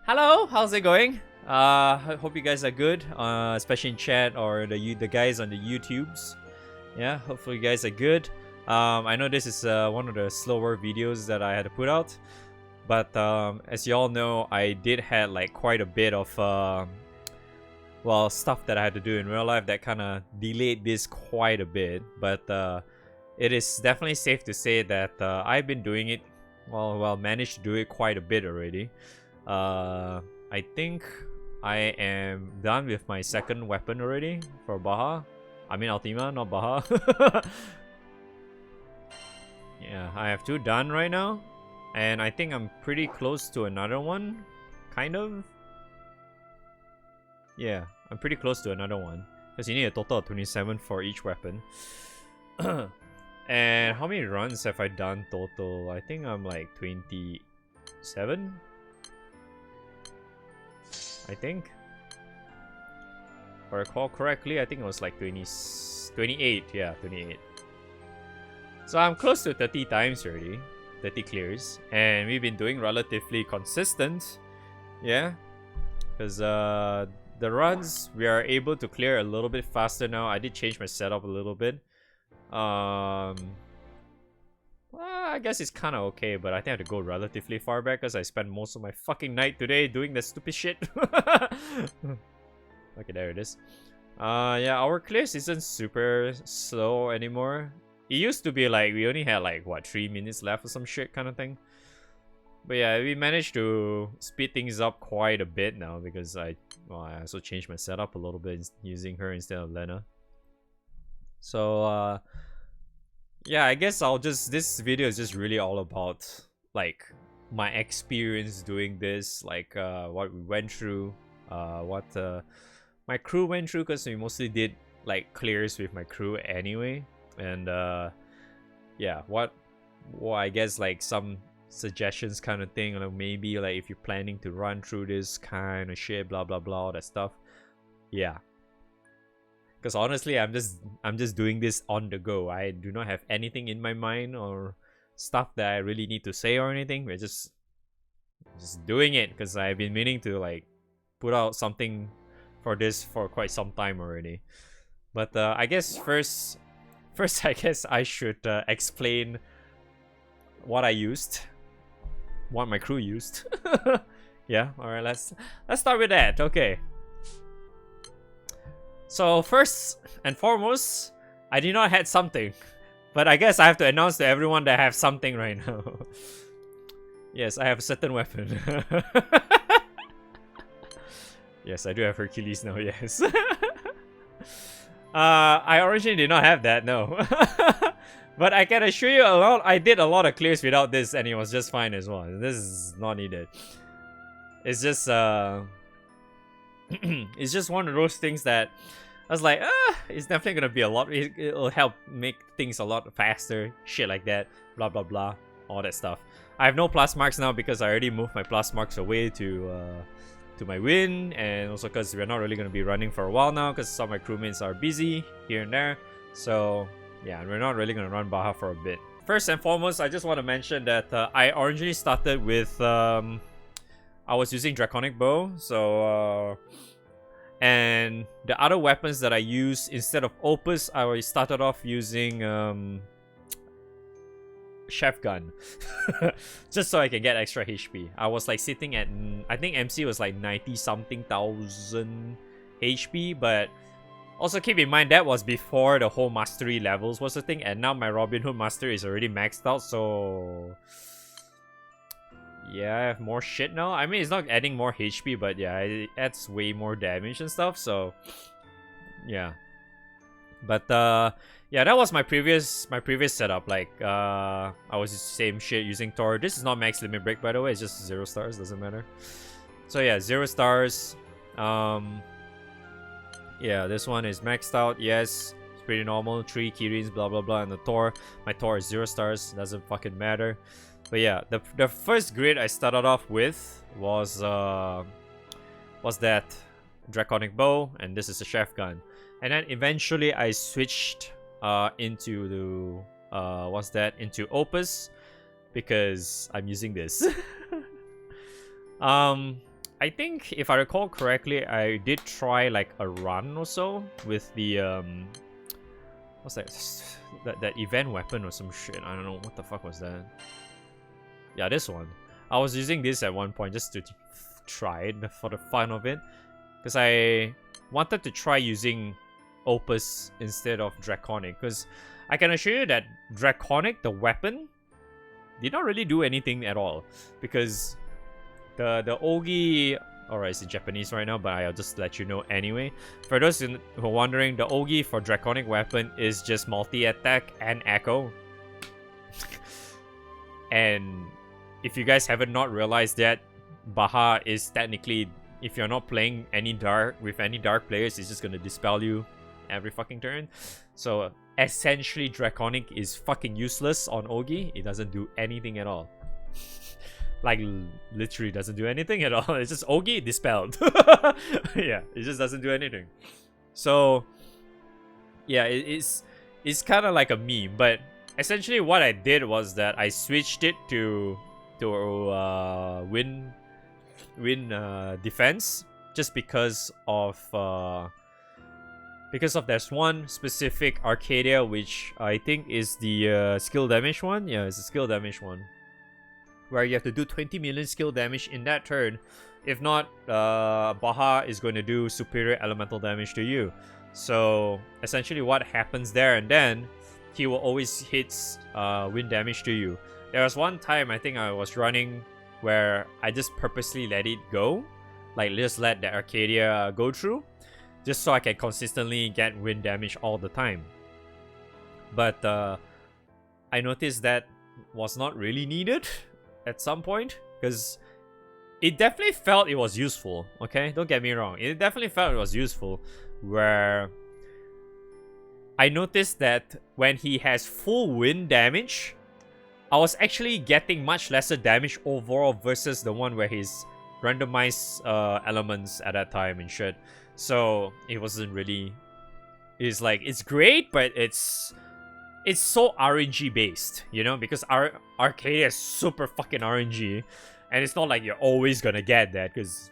Hello, how's it going? Hope you guys are good, especially in chat or the guys on the YouTubes. Yeah, hopefully you guys are good. I know this is one of the slower videos that I had to put out, but as you all know, I did had like quite a bit of well, stuff that I had to do in real life that kind of delayed this quite a bit. But it is definitely safe to say that I've been doing it, well, managed to do it quite a bit already. I think I am done with my second weapon already for Baha. I mean Ultima, not Baha. Yeah, I have 2 done right now. And I think I'm pretty close to another one. Kind of. Yeah, I'm pretty close to another one. Because you need a total of 27 for each weapon. And how many runs have I done total? I think I'm like 27? I think. If I recall correctly, I think it was like 28. Yeah, 28. So I'm close to 30 times already. 30 clears. And we've been doing relatively consistent. Yeah. Because the runs, we are able to clear a little bit faster now. I did change my setup a little bit. Well, I guess it's kind of okay, but I think I have to go relatively far back because I spent most of my fucking night today doing that stupid shit. Okay, there it is. Yeah, our clears isn't super slow anymore. It used to be like we only had like what 3 minutes left or some shit kind of thing. But yeah, we managed to speed things up quite a bit now because I also changed my setup a little bit using her instead of Lena. So yeah, I guess this video is just really all about like my experience doing this, like what we went through, what my crew went through, because we mostly did like clears with my crew anyway. And yeah, well, I guess like some suggestions kind of thing, like maybe like if you're planning to run through this kind of shit, blah blah blah, all that stuff. Yeah, because honestly, I'm just doing this on the go. I do not have anything in my mind or stuff that I really need to say or anything. We're just doing it because I've been meaning to like put out something for this for quite some time already. But I guess first I guess I should explain what I used, what my crew used. Yeah, all right, let's start with that. Okay. So first and foremost, I did not have something, but I guess I have to announce to everyone that I have something right now. Yes, I have a certain weapon. Yes, I do have Hercules now, yes. I originally did not have that, no. But I can assure you I did a lot of clears without this and it was just fine as well. This is not needed. It's just it's just one of those things that I was like, it's definitely gonna be a lot. It'll help make things a lot faster, shit like that, blah blah blah, all that stuff. I have no plus marks now because I already moved my plus marks away to my win, and also because we're not really gonna be running for a while now because some of my crewmates are busy here and there. So yeah, we're not really gonna run Baja for a bit. First and foremost, I just want to mention that I originally started with I was using Draconic Bow, so and the other weapons that I used instead of Opus, I started off using Chef Gun, just so I can get extra HP. I was like sitting at, I think MC was like 90 something thousand HP, but also keep in mind that was before the whole mastery levels was a thing, and now my Robin Hood mastery is already maxed out, so yeah, I have more shit now. I mean, it's not adding more HP, but yeah, it adds way more damage and stuff, so yeah. But yeah, that was my previous setup. Like I was the same shit using Thor. This is not max limit break, by the way, it's just 0 stars, doesn't matter. So yeah, 0 stars. Yeah, this one is maxed out, yes. It's pretty normal. 3 Kirins, blah blah blah, and the Thor. My Thor is 0 stars, doesn't fucking matter. But yeah, the first grid I started off with was that Draconic Bow, and this is a Chef Gun. And then eventually I switched into the into Opus because I'm using this. I think if I recall correctly, I did try like a run or so with the what's that? That event weapon or some shit. I don't know what the fuck was that. Yeah, this one. I was using this at one point just to try it for the fun of it, because I wanted to try using Opus instead of Draconic, because I can assure you that Draconic, the weapon, did not really do anything at all, because the Ogi, alright, it's in Japanese right now, but I'll just let you know anyway. For those who are wondering, the Ogi for Draconic weapon is just multi-attack and echo. And if you guys haven't not realized that, Baha is technically, if you're not playing any dark players, it's just gonna dispel you every fucking turn. So essentially Draconic is fucking useless on Ogi. It doesn't do anything at all. Like literally doesn't do anything at all. It's just Ogi dispelled. Yeah, it just doesn't do anything. So yeah, it's kind of like a meme, but essentially what I did was that I switched it to win defense, just because of there's one specific Arcadia which I think is the skill damage one. Yeah, it's a skill damage one, where you have to do 20 million skill damage in that turn. If not, Baha is going to do superior elemental damage to you. So essentially what happens there and then, he will always hit wind damage to you. There was one time I think I was running where I just purposely let it go, like just let the Arcadia go through, just so I can consistently get wind damage all the time. But I noticed that was not really needed at some point, because it definitely felt it was useful. Okay, don't get me wrong, it definitely felt it was useful, where I noticed that when he has full wind damage, I was actually getting much lesser damage overall versus the one where he's randomized elements at that time and shit. So it wasn't really, it's like, it's great, but it's so RNG based, you know, because Arcadia is super fucking RNG, and it's not like you're always gonna get that, because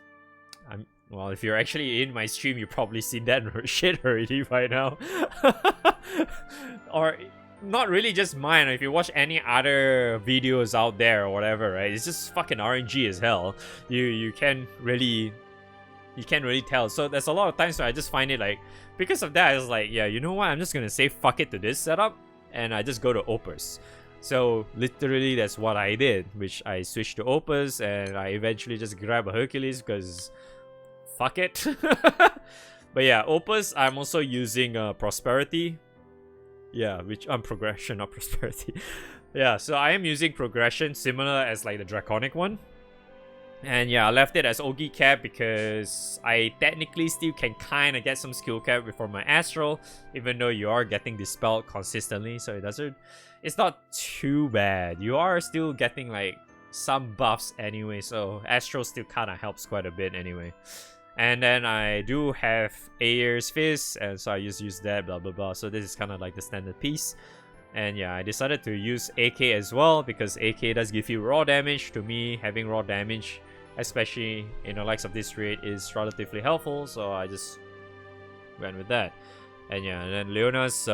well, if you're actually in my stream, you've probably seen that shit already by now. Or not really just mine, if you watch any other videos out there or whatever, right? It's just fucking RNG as hell. You can't really tell. So there's a lot of times where I just find it like, because of that, I was like, yeah, you know what? I'm just gonna say fuck it to this setup, and I just go to Opus. So literally that's what I did, which I switched to Opus, and I eventually just grabbed a Hercules because fuck it. But yeah, Opus, I'm also using Prosperity. Yeah, which progression, not Prosperity. Yeah, so I am using Progression, similar as like the Draconic one. And yeah, I left it as Ogi cap because I technically still can kind of get some skill cap before my Astral, even though you are getting dispelled consistently, so it's not too bad. You are still getting like some buffs anyway, so Astral still kind of helps quite a bit anyway. And then I do have Ayer's Fist, and so I just use that, blah blah blah. So this is kind of like the standard piece. And yeah, I decided to use AK as well, because AK does give you raw damage. To me, having raw damage, especially in the likes of this raid, is relatively helpful, so I just went with that. And yeah, and then Leona's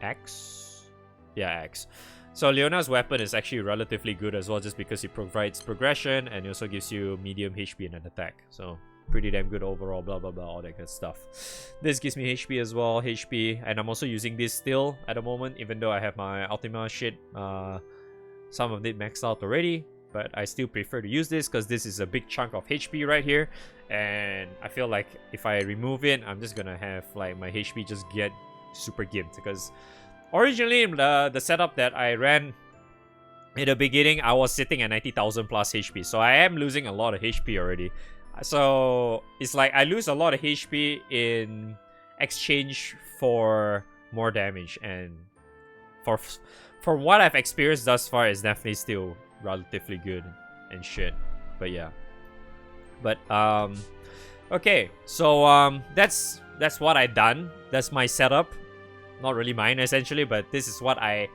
Axe? Yeah, Axe. So Leona's weapon is actually relatively good as well, just because it provides progression and it also gives you medium HP and an attack. So pretty damn good overall, blah blah blah, all that good stuff. This gives me HP as well, HP, and I'm also using this still at the moment, even though I have my Ultima shit, some of it maxed out already. But I still prefer to use this because this is a big chunk of HP right here, and I feel like if I remove it, I'm just gonna have like my HP just get super gimped, because originally the setup that I ran in the beginning, I was sitting at 90,000 plus HP, so I am losing a lot of HP already. So it's like I lose a lot of HP in exchange for more damage, and for what I've experienced thus far, it's definitely still relatively good and shit. But yeah, but okay, so that's what I done. That's my setup, not really mine essentially, but this is what I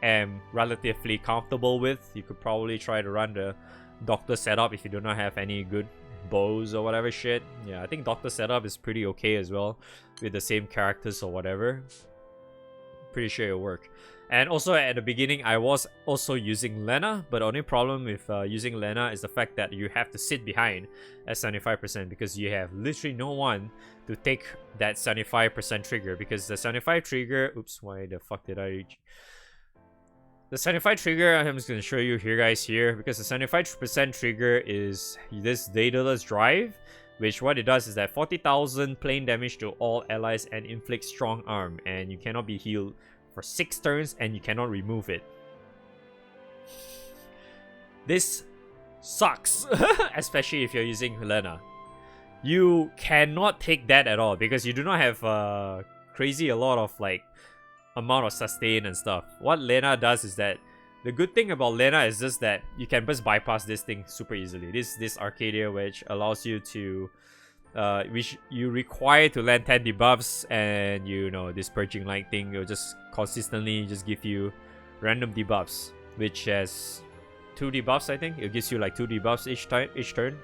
am relatively comfortable with. You could probably try to run the doctor setup if you do not have any good bows or whatever shit. Yeah, I think Doctor setup is pretty okay as well with the same characters or whatever. Pretty sure it'll work. And also at the beginning, I was also using Lena, but the only problem with using Lena is the fact that you have to sit behind at 75% because you have literally no one to take that 75% trigger, because the 75 trigger, oops, why the fuck did I reach? The 75 trigger, I'm just going to show you here guys here, because the 75% trigger is this Daedalus drive, which what it does is that 40,000 plain damage to all allies and inflicts strong arm, and you cannot be healed for 6 turns and you cannot remove it. This sucks, especially if you're using Helena. You cannot take that at all because you do not have crazy a lot of like amount of sustain and stuff. What Lena does is that the good thing about Lena is just that you can just bypass this thing super easily. This Arcadia which allows you to which you require to land 10 debuffs, and you know this purging light thing will just consistently just give you random debuffs, which has 2 debuffs. I think it gives you like 2 debuffs each turn.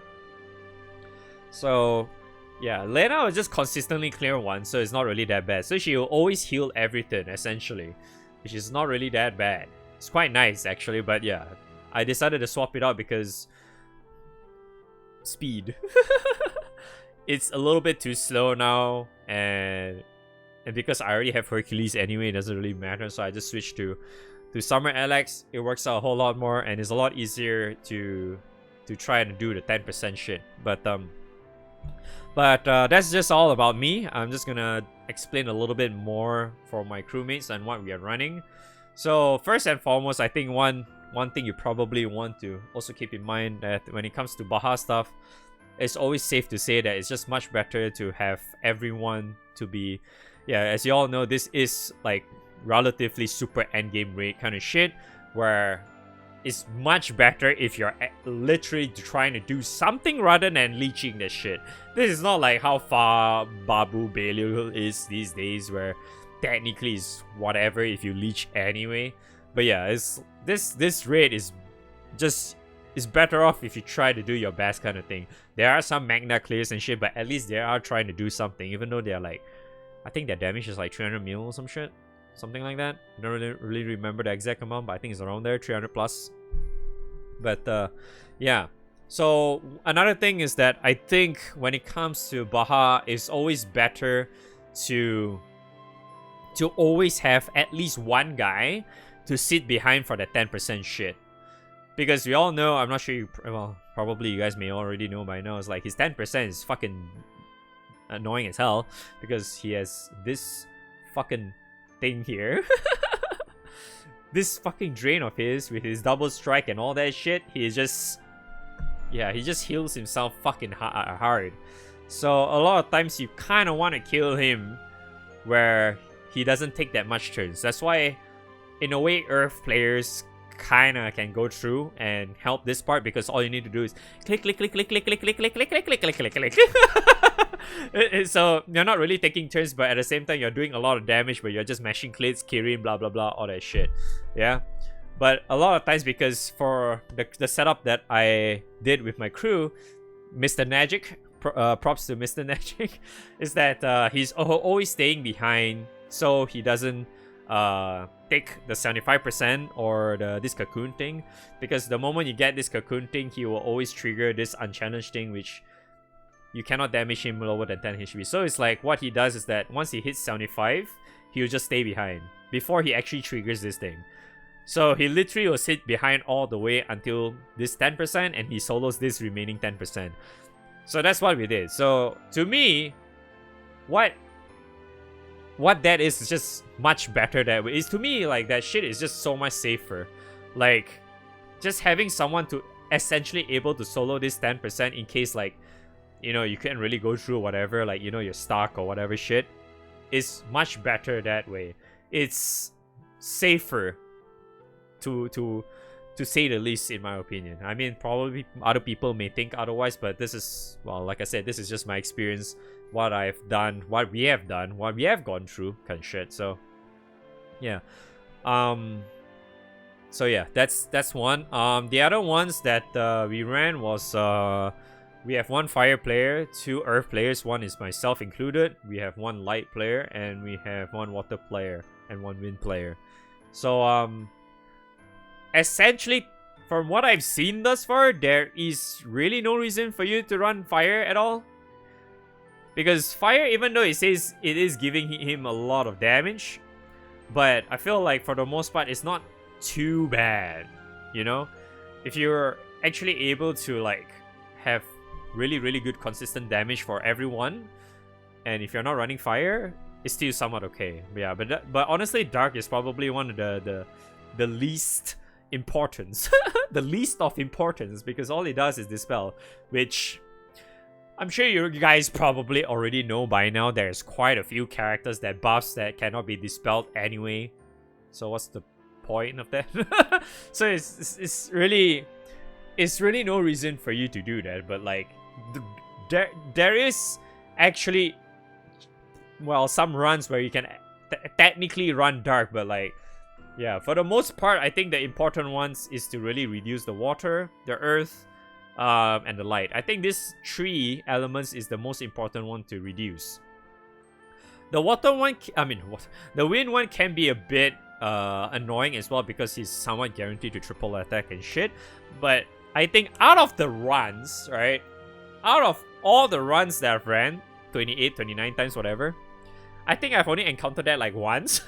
So yeah, Lena will just consistently clear 1, so it's not really that bad. So she will always heal everything essentially, which is not really that bad. It's quite nice actually, but yeah, I decided to swap it out because speed. It's a little bit too slow now, and because I already have Hercules anyway, it doesn't really matter. So I just switched to Summer Alex. It works out a whole lot more, and it's a lot easier to try and do the 10% shit. But that's just all about me. I'm just gonna explain a little bit more for my crewmates and what we are running. So first and foremost, I think one thing you probably want to also keep in mind that when it comes to Baha stuff, it's always safe to say that it's just much better to have everyone to be, yeah, as you all know, this is like relatively super endgame rate kind of shit, where it's much better if you're literally trying to do something rather than leeching the shit. This is not like how far Babu Belial is these days, where technically it's whatever if you leech anyway. But yeah, it's this raid is just, it's better off if you try to do your best kind of thing. There are some Magna clears and shit, but at least they are trying to do something, even though they're like, I think their damage is like 300 mil or some shit. Something like that. I don't really remember the exact amount, but I think it's around there, 300 plus. But yeah. So another thing is that I think when it comes to Baha, it's always better to always have at least one guy to sit behind for that 10% shit. Because we all know, I'm not sure well, probably you guys may already know by now, it's like his 10% is fucking annoying as hell, because he has this fucking thing here. This fucking drain of his with his double strike and all that shit, he just heals himself fucking hard. So a lot of times you kind of want to kill him where he doesn't take that much turns. That's why in a way Earth players kinda can go through and help this part, because all you need to do is click click click click click click click click click click click click click click click. So you're not really taking turns, but at the same time you're doing a lot of damage, but you're just mashing clits, Kirin, blah blah blah, all that shit. Yeah, but a lot of times, because for the setup that I did with my crew, Mr. Nagic, props to Mr. Nagic, is that he's always staying behind, so he doesn't take the 75% or this cocoon thing, because the moment you get this cocoon thing, he will always trigger this unchallenged thing, which you cannot damage him lower than 10 HP. So it's like what he does is that once he hits 75, he'll just stay behind before he actually triggers this thing. So he literally will sit behind all the way until this 10%, and he solos this remaining 10%. So that's what we did. So to me, what that is just much better that way. Is to me, like, that shit is just so much safer. Like, just having someone to essentially able to solo this 10% in case, like, you know, you can't really go through whatever, like, you know, you're stuck or whatever shit, is much better that way. It's safer to say the least, in my opinion. I mean, probably other people may think otherwise, but this is, well, like I said, this is just my experience, what I've done, what we have done, what we have gone through, kind of shit. So yeah, so yeah, that's one. The other ones that we ran was We have 1 fire player, 2 earth players, 1 is myself included. We have 1 light player, and we have 1 water player and 1 wind player. So essentially, from what I've seen thus far, there is really no reason for you to run fire at all. Because fire, even though it says it is giving him a lot of damage, but I feel like for the most part, it's not too bad, you know? If you're actually able to like have really good consistent damage for everyone, and if you're not running fire, it's still somewhat okay. Yeah, but honestly, dark is probably one of the least importance, the least of importance, because all it does is dispel, which I'm sure you guys probably already know by now. There's quite a few characters that buffs that cannot be dispelled anyway. So what's the point of that? So it's really no reason for you to do that. But like there is actually, well, some runs where you can technically run dark, but like, yeah, for the most part, I think the important ones is to really reduce the water, the earth, and the light. I think these 3 elements is the most important one to reduce. The water one, the wind one can be a bit annoying as well because he's somewhat guaranteed to triple attack and shit. But I think out of the runs, right, out of all the runs that I've ran, 28, 29 times, whatever, I think I've only encountered that like once.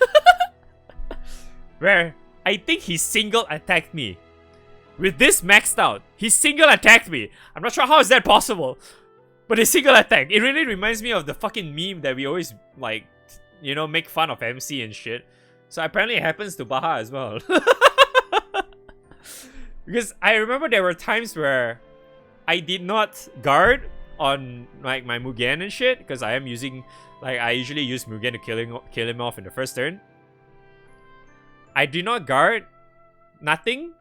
Where I think he single attacked me. With this maxed out, he single attacked me. I'm not sure how is that possible, but a single attack. It really reminds me of the fucking meme that we always like, you know, make fun of MC and shit. So apparently it happens to Baha as well. Because I remember there were times where I did not guard on like my Mugen and shit, because I am using, like, I usually use Mugen to kill him off in the first turn. I did not guard, nothing.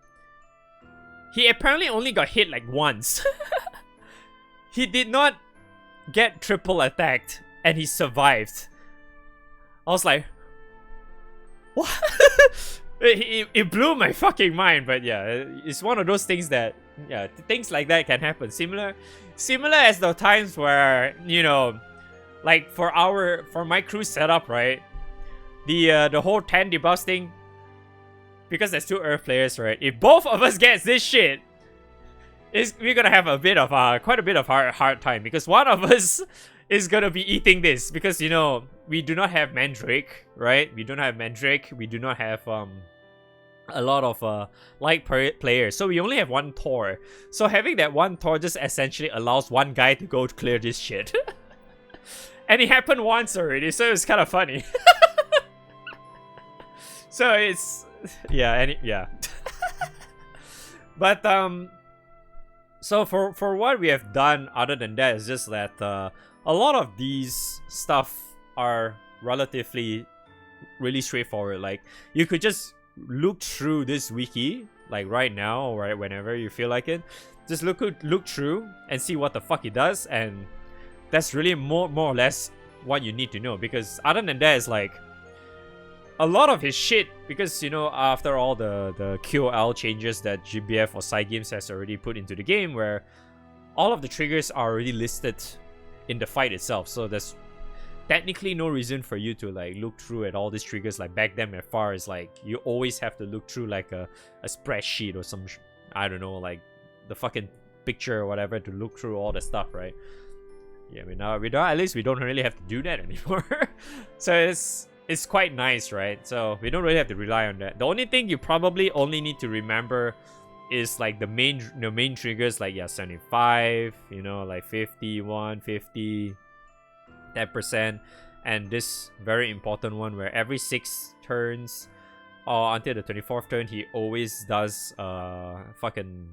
He apparently only got hit like once. He did not get triple attacked, and he survived. I was like, what? It blew my fucking mind. But yeah, it's one of those things that, yeah, things like that can happen. Similar as the times where, you know, like for my crew setup, right? The whole 10 debuffs thing. Because there's 2 earth players, right? If both of us gets this shit, we're gonna have quite a bit of hard time, because one of us is gonna be eating this, because, you know, we do not have Mandrake, right? We don't have Mandrake. We do not have a lot of light players, so we only have 1 Thor. So having that 1 Thor just essentially allows 1 guy to go clear this shit. And it happened once already, so it's kind of funny. So it's, yeah. But so for what we have done other than that is just that a lot of these stuff are relatively really straightforward. Like, you could just look through this wiki, like right now or right whenever you feel like it. Just look through and see what the fuck it does, and that's really more or less what you need to know. Because other than that, it's like a lot of his shit, because, you know, after all the QOL changes that GBF or Cygames has already put into the game, where all of the triggers are already listed in the fight itself, so there's technically no reason for you to like look through at all these triggers like back then. As far as like, you always have to look through like a spreadsheet or some I don't know, like the fucking picture or whatever to look through all the stuff, right? Yeah, I mean, now at least we don't really have to do that anymore. So it's quite nice, right? So we don't really have to rely on that. The only thing you probably only need to remember is like the main triggers, like, yeah, 75, you know, like 51, 50, 10%, and this very important one where every 6 turns or until the 24th turn, he always does fucking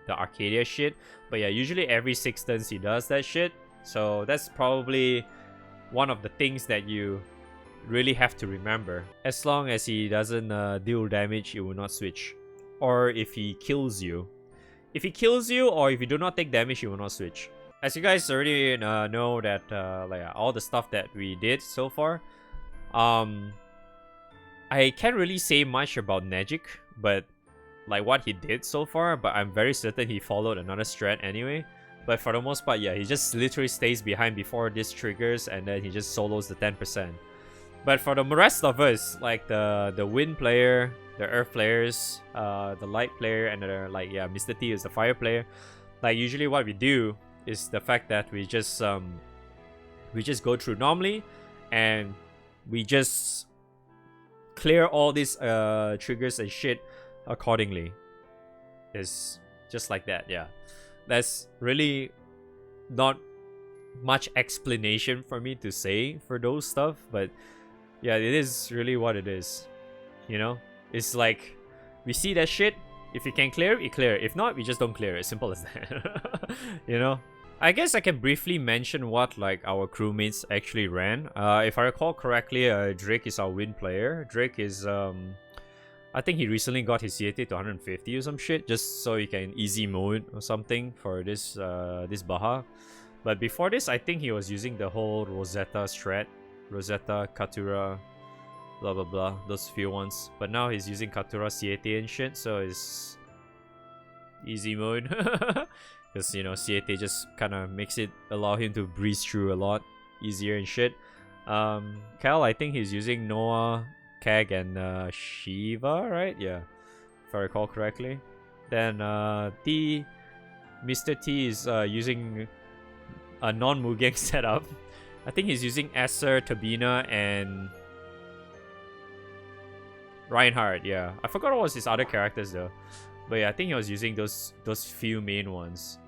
the Arcadia shit. But yeah, usually every 6 turns he does that shit. So that's probably one of the things that you really have to remember. As long as he doesn't deal damage, it will not switch. Or if he kills you. If he kills you or if you do not take damage, he will not switch. As you guys already know that like all the stuff that we did so far, I can't really say much about Nejic, but like what he did so far, but I'm very certain he followed another strat anyway. But for the most part, yeah, he just literally stays behind before this triggers, and then he just solos the 10%. But for the rest of us, like the wind player, the earth players, the light player, and the Mr. T is the fire player. Like usually what we do is the fact that we just go through normally, and we just clear all these triggers and shit accordingly. It's just like that, yeah. That's really not much explanation for me to say for those stuff, but yeah, it is really what it is. You know? It's like, we see that shit, if you can clear it, you clear it. If not, we just don't clear it. Simple as that. You know? I guess I can briefly mention what like our crewmates actually ran. If I recall correctly, Drake is our win player. Drake is I think he recently got his CAT to 150 or some shit, just so he can easy mode or something for this this Baha. But before this, I think he was using the whole Rosetta strat, Rosetta, Katura, blah blah blah, those few ones. But now he's using Katura CAT and shit, so it's easy mode. Because, you know, CAT just kind of makes it allow him to breeze through a lot easier and shit. Cal, I think he's using Noah, Kag, and Shiva, right? Yeah, if I recall correctly. Then Mr. T is using a non-Mugang setup. I think he's using Esser, Tabina, and Reinhardt. Yeah, I forgot what was his other characters though. But yeah, I think he was using those few main ones.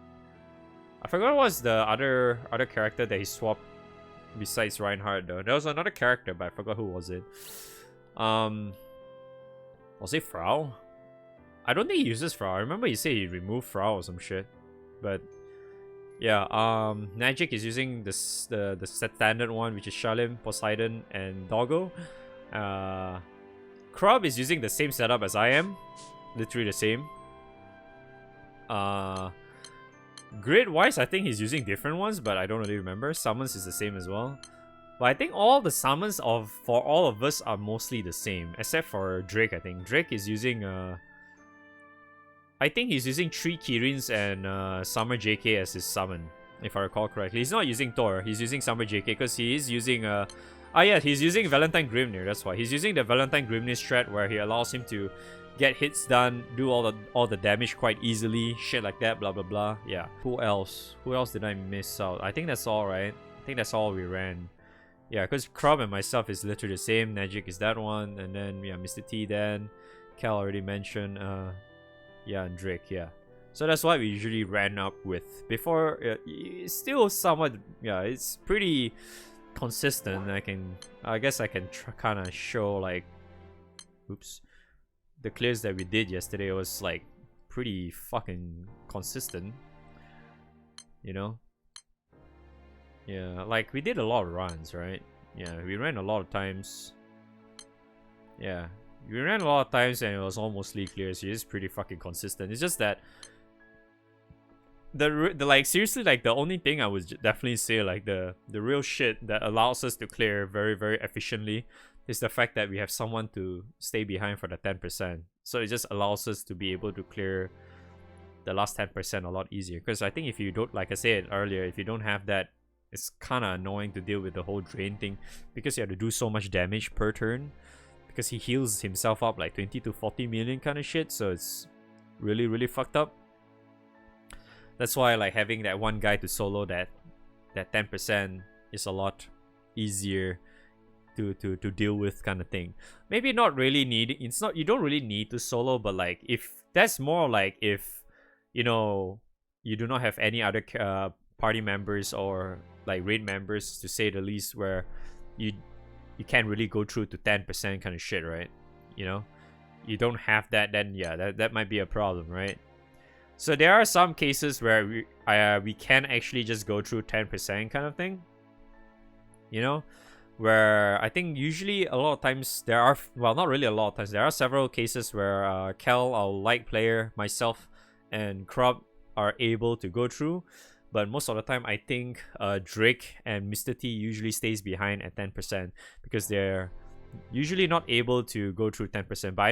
I forgot what was the other character that he swapped besides Reinhardt though. There was another character, but I forgot who was it. Was it Frau? I don't think he uses Frau. I remember he said he removed Frau or some shit. But yeah, Magic is using the standard one, which is Shalim, Poseidon, and Doggo. Krub is using the same setup as I am. Literally the same. Grid wise, I think he's using different ones, but I don't really remember. Summons is the same as well. But I think all the summons for all of us are mostly the same, except for Drake. I think Drake is using I think he's using 3 Kirins and Summer JK as his summon, if I recall correctly. He's not using Thor, he's using Summer JK because he is using he's using Valentine Grimnir. That's why he's using the Valentine Grimnir strat where he allows him to get hits done, do all the damage quite easily, shit like that, blah blah blah. Yeah. Who else did I miss out? I think that's all, right? I think that's all we ran. Yeah, because Krub and myself is literally the same. Magic is that one, and then yeah, Mr. T, then Cal already mentioned, yeah, and Drake. Yeah, so that's what we usually ran up with before. It's still somewhat, yeah, it's pretty consistent. I guess I can kind of show like, oops, the clears that we did yesterday was like pretty fucking consistent, you know. Yeah, like we did a lot of runs, right? Yeah, we ran a lot of times. Yeah, we ran a lot of times and it was almost clear, so it's pretty fucking consistent. It's just that the like, seriously, like the only thing I would definitely say, like the real shit that allows us to clear very very efficiently is the fact that we have someone to stay behind for the 10%. So it just allows us to be able to clear the last 10% a lot easier. Because I think if you don't, like I said earlier, if you don't have that, it's kind of annoying to deal with the whole drain thing, because you have to do so much damage per turn, because he heals himself up like 20 to 40 million kind of shit, so it's really really fucked up. That's why like having that one guy to solo that 10% is a lot easier to deal with, kind of thing. Maybe not really need, it's not, you don't really need to solo, but like if that's more like if, you know, you do not have any other party members or like raid members, to say the least, where you can't really go through to 10% kind of shit, right? You know, you don't have that, then yeah, that might be a problem, right? So there are some cases where we can actually just go through 10% kind of thing, you know, where I think usually a lot of times there are, well, not really a lot of times, there are several cases where Kel, our light player, myself, and Krub are able to go through. But most of the time, I think Drake and Mr. T usually stays behind at 10%, because they're usually not able to go through 10%. But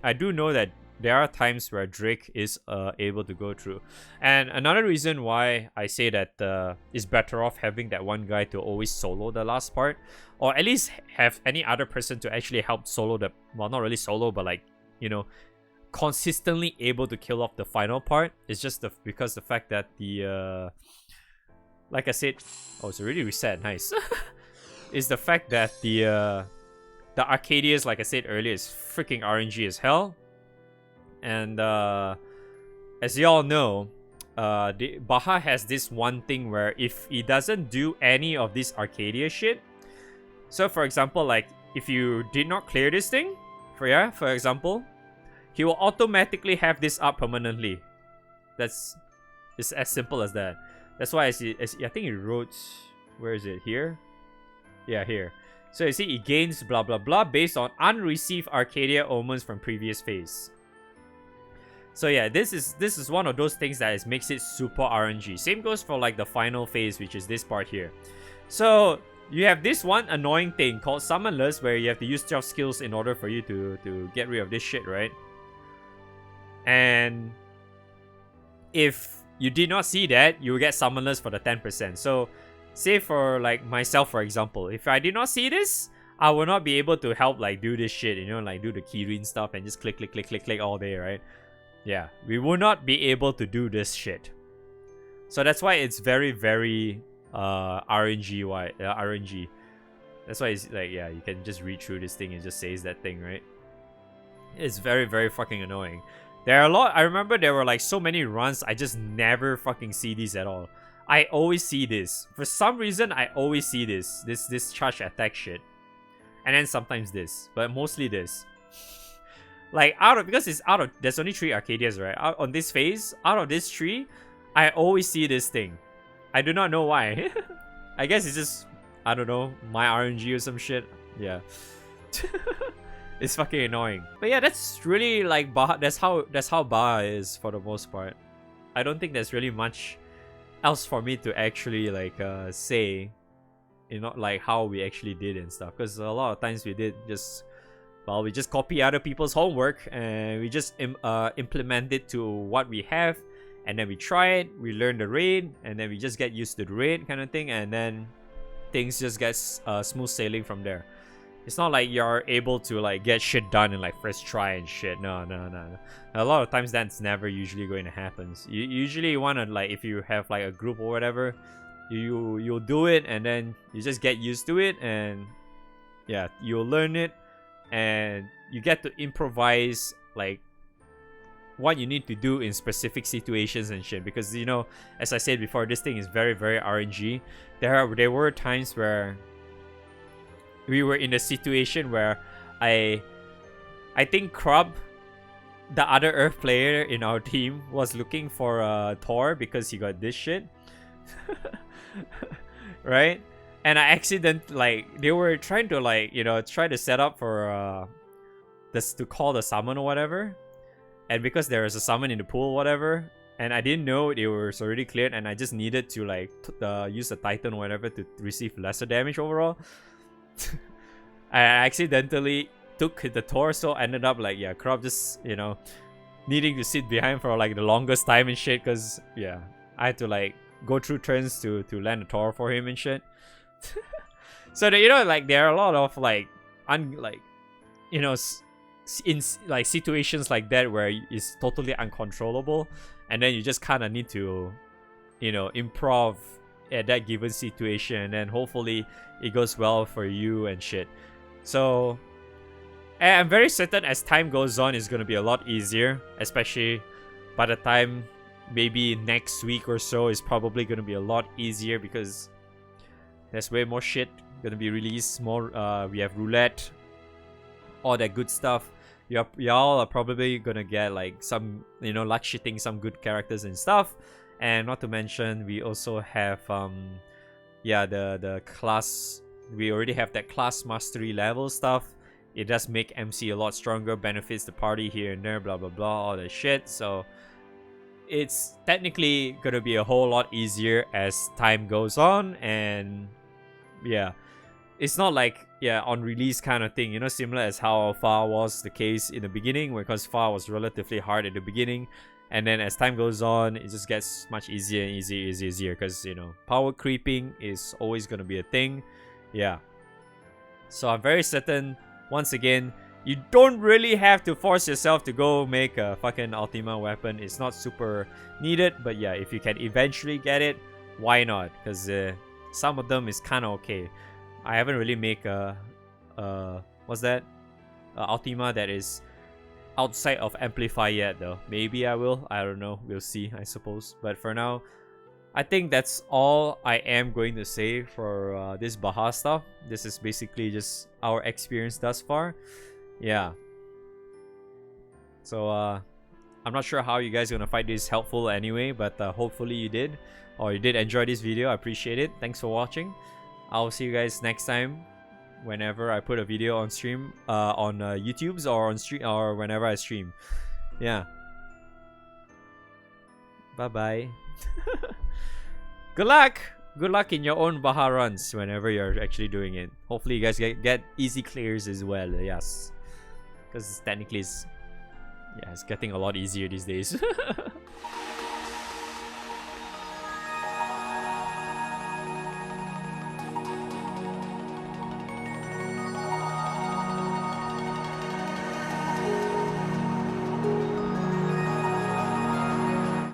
I do know that there are times where Drake is able to go through. And another reason why I say that it's better off having that one guy to always solo the last part, or at least have any other person to actually help solo the, well, not really solo, but like, you know, consistently able to kill off the final part. It's just because the fact that the like I said, oh, it's already reset, nice. Is the fact that the Arcadius, like I said earlier, is freaking RNG as hell. And as y'all know, Baha has this one thing where if he doesn't do any of this Arcadia shit, so for example, like if you did not clear this thing, for example, he will automatically have this up permanently. It's as simple as that. That's why I think he wrote, where is it, here? Yeah, here. So you see, he gains blah blah blah based on unreceived Arcadia omens from previous phase. So yeah, this is one of those things that makes it super RNG. Same goes for like the final phase, which is this part here. So you have this one annoying thing called Summonless, where you have to use 12 skills in order for you to get rid of this shit, right? And if you did not see that, you will get Summonless for the 10%. So say for like myself, for example, if I did not see this, I will not be able to help like do this shit, you know, like do the Kirin stuff and just click all day, right? Yeah, we will not be able to do this shit. So that's why it's very, very RNG. That's why it's like, yeah, you can just read through this thing and just says that thing, right? It's very, very fucking annoying. There are a lot. I remember there were like so many runs, I just never fucking see these at all. I always see this. For some reason, I always see this charge attack shit. And then sometimes this, but mostly this. Like because it's there's only 3 Arcadias, right? On this phase, out of this 3, I always see this thing. I do not know why. I guess it's just, I don't know, my RNG or some shit. Yeah. It's fucking annoying. But yeah, that's really like Baha. That's how Baha is for the most part. I don't think there's really much else for me to actually like say, you know, like how we actually did and stuff. Because a lot of times we just copy other people's homework and we just implement it to what we have, and then we try it, we learn the raid, and then we just get used to the raid kind of thing, and then things just get smooth sailing from there. It's not like you're able to like get shit done in like first try and shit. No. A lot of times that's never usually going to happen. You usually want to, like, if you have like a group or whatever, you'll do it and then you just get used to it, and yeah, you'll learn it, and you get to improvise like what you need to do in specific situations and shit. Because, you know, as I said before, this thing is very, very RNG. There were times where we were in a situation where I think Krub, the other Earth player in our team, was looking for Thor because he got this shit. Right? And I they were trying to like, you know, try to set up for this to call the summon or whatever. And because there was a summon in the pool or whatever, and I didn't know it was already cleared, and I just needed to like use the Titan or whatever to receive lesser damage overall. I accidentally took the torso, ended up like, yeah, Krub just, you know, needing to sit behind for like the longest time and shit, because yeah, I had to like go through turns to land a Tor for him and shit. So that, you know, like there are a lot of like you know, in like situations like that where it's totally uncontrollable, and then you just kind of need to, you know, improv at that given situation, and then hopefully it goes well for you and shit. So I'm very certain as time goes on, it's gonna be a lot easier, especially by the time maybe next week or so is probably gonna be a lot easier, because there's way more shit gonna be released. More we have roulette, all that good stuff. Y'all are probably gonna get like some, you know, luck shitting some good characters and stuff. And not to mention, we also have yeah, the class. We already have that class mastery level stuff. It does make MC a lot stronger, benefits the party here and there, blah blah blah, all that shit. So it's technically gonna be a whole lot easier as time goes on, and yeah, it's not like, yeah, on release kind of thing, you know, similar as how FAR was the case in the beginning, because FAR was relatively hard at the beginning, and then as time goes on, it just gets much easier and easier, because, you know, power creeping is always going to be a thing. Yeah. So I'm very certain, once again, you don't really have to force yourself to go make a fucking Ultima weapon. It's not super needed, but yeah, if you can eventually get it, why not? Because some of them is kind of okay. I haven't really make a what's that? Ultima that is outside of Amplify yet though. Maybe I will. I don't know. We'll see, I suppose. But for now, I think that's all I am going to say for this Baha stuff. This is basically just our experience thus far. Yeah. So I'm not sure how you guys are gonna find this helpful anyway, but hopefully you did, or you did enjoy this video. I appreciate it. Thanks for watching. I'll see you guys next time, whenever I put a video on stream, on YouTube's or on stream, or whenever I stream. Yeah. Bye bye. Good luck. Good luck in your own Baha runs whenever you're actually doing it. Hopefully you guys get easy clears as well. Yes, because technically it's getting a lot easier these days.